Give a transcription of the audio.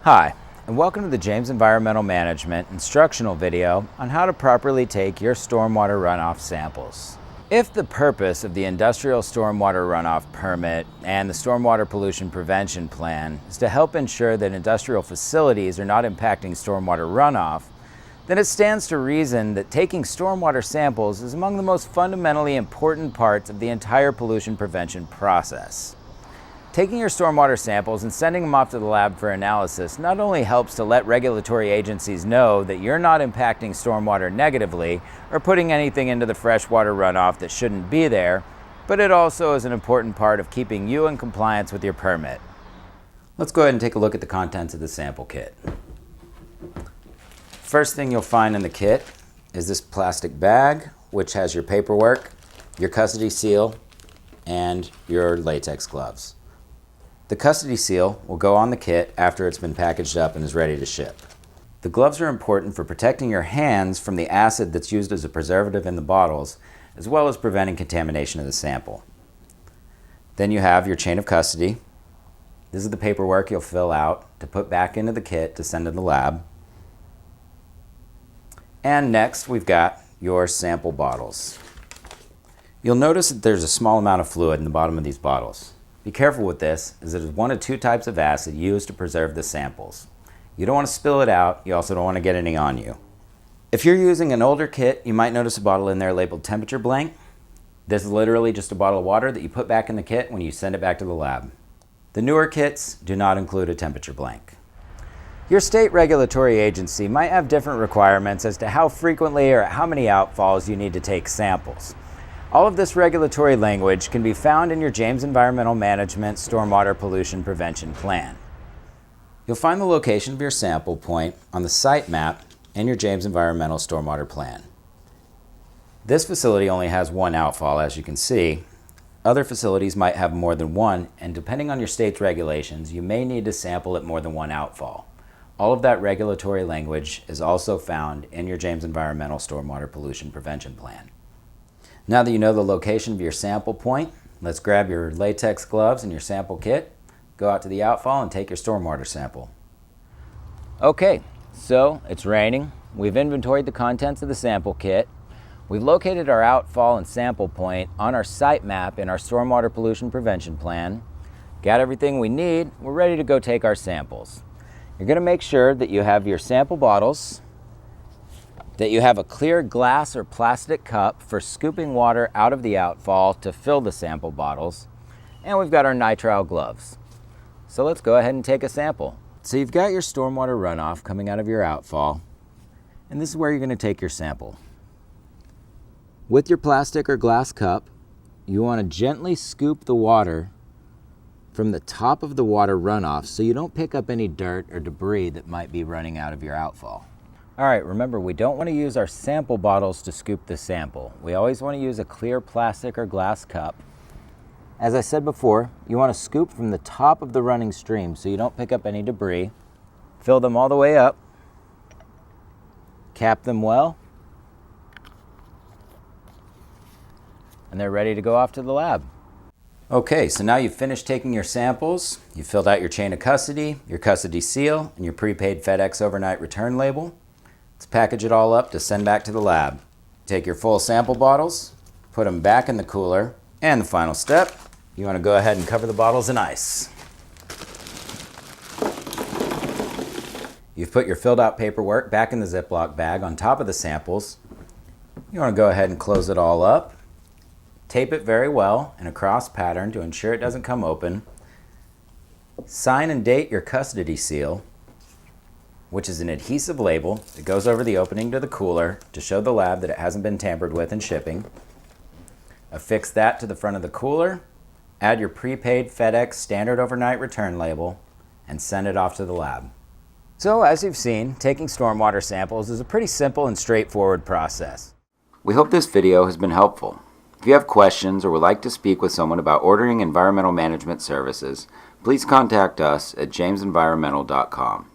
Hi, and welcome to the James Environmental Management instructional video on how to properly take your stormwater runoff samples. If the purpose of the Industrial Stormwater Runoff Permit and the Stormwater Pollution Prevention Plan is to help ensure that industrial facilities are not impacting stormwater runoff, then it stands to reason that taking stormwater samples is among the most fundamentally important parts of the entire pollution prevention process. Taking your stormwater samples and sending them off to the lab for analysis not only helps to let regulatory agencies know that you're not impacting stormwater negatively or putting anything into the freshwater runoff that shouldn't be there, but it also is an important part of keeping you in compliance with your permit. Let's go ahead and take a look at the contents of the sample kit. First thing you'll find in the kit is this plastic bag, which has your paperwork, your custody seal, and your latex gloves. The custody seal will go on the kit after it's been packaged up and is ready to ship. The gloves are important for protecting your hands from the acid that's used as a preservative in the bottles, as well as preventing contamination of the sample. Then you have your chain of custody. This is the paperwork you'll fill out to put back into the kit to send to the lab. And next we've got your sample bottles. You'll notice that there's a small amount of fluid in the bottom of these bottles. Be careful with this, as there's one of two types of acid used to preserve the samples. You don't want to spill it out, you also don't want to get any on you. If you're using an older kit, you might notice a bottle in there labeled temperature blank. This is literally just a bottle of water that you put back in the kit when you send it back to the lab. The newer kits do not include a temperature blank. Your state regulatory agency might have different requirements as to how frequently or at how many outfalls you need to take samples. All of this regulatory language can be found in your James Environmental Management Stormwater Pollution Prevention Plan. You'll find the location of your sample point on the site map in your James Environmental Stormwater Plan. This facility only has one outfall, as you can see. Other facilities might have more than one, and depending on your state's regulations, you may need to sample at more than one outfall. All of that regulatory language is also found in your James Environmental Stormwater Pollution Prevention Plan. Now that you know the location of your sample point, let's grab your latex gloves and your sample kit, go out to the outfall and take your stormwater sample. Okay, so it's raining. We've inventoried the contents of the sample kit. We've located our outfall and sample point on our site map in our Stormwater Pollution Prevention Plan. Got everything we need. We're ready to go take our samples. You're going to make sure that you have your sample bottles, that you have a clear glass or plastic cup for scooping water out of the outfall to fill the sample bottles, and we've got our nitrile gloves. So let's go ahead and take a sample. So you've got your stormwater runoff coming out of your outfall, and this is where you're going to take your sample. With your plastic or glass cup, you want to gently scoop the water from the top of the water runoff so you don't pick up any dirt or debris that might be running out of your outfall. All right, remember, we don't want to use our sample bottles to scoop the sample. We always want to use a clear plastic or glass cup. As I said before, you want to scoop from the top of the running stream so you don't pick up any debris. Fill them all the way up. Cap them well. And they're ready to go off to the lab. Okay, so now you've finished taking your samples. You've filled out your chain of custody, your custody seal, and your prepaid FedEx overnight return label. Let's package it all up to send back to the lab. Take your full sample bottles, put them back in the cooler, and the final step, you want to go ahead and cover the bottles in ice. You've put your filled out paperwork back in the Ziploc bag on top of the samples. You want to go ahead and close it all up. Tape it very well in a cross pattern to ensure it doesn't come open. Sign and date your custody seal, which is an adhesive label that goes over the opening to the cooler to show the lab that it hasn't been tampered with in shipping. Affix that to the front of the cooler, add your prepaid FedEx standard overnight return label, and send it off to the lab. So as you've seen, taking stormwater samples is a pretty simple and straightforward process. We hope this video has been helpful. If you have questions or would like to speak with someone about ordering environmental management services, please contact us at jamesenvironmental.com.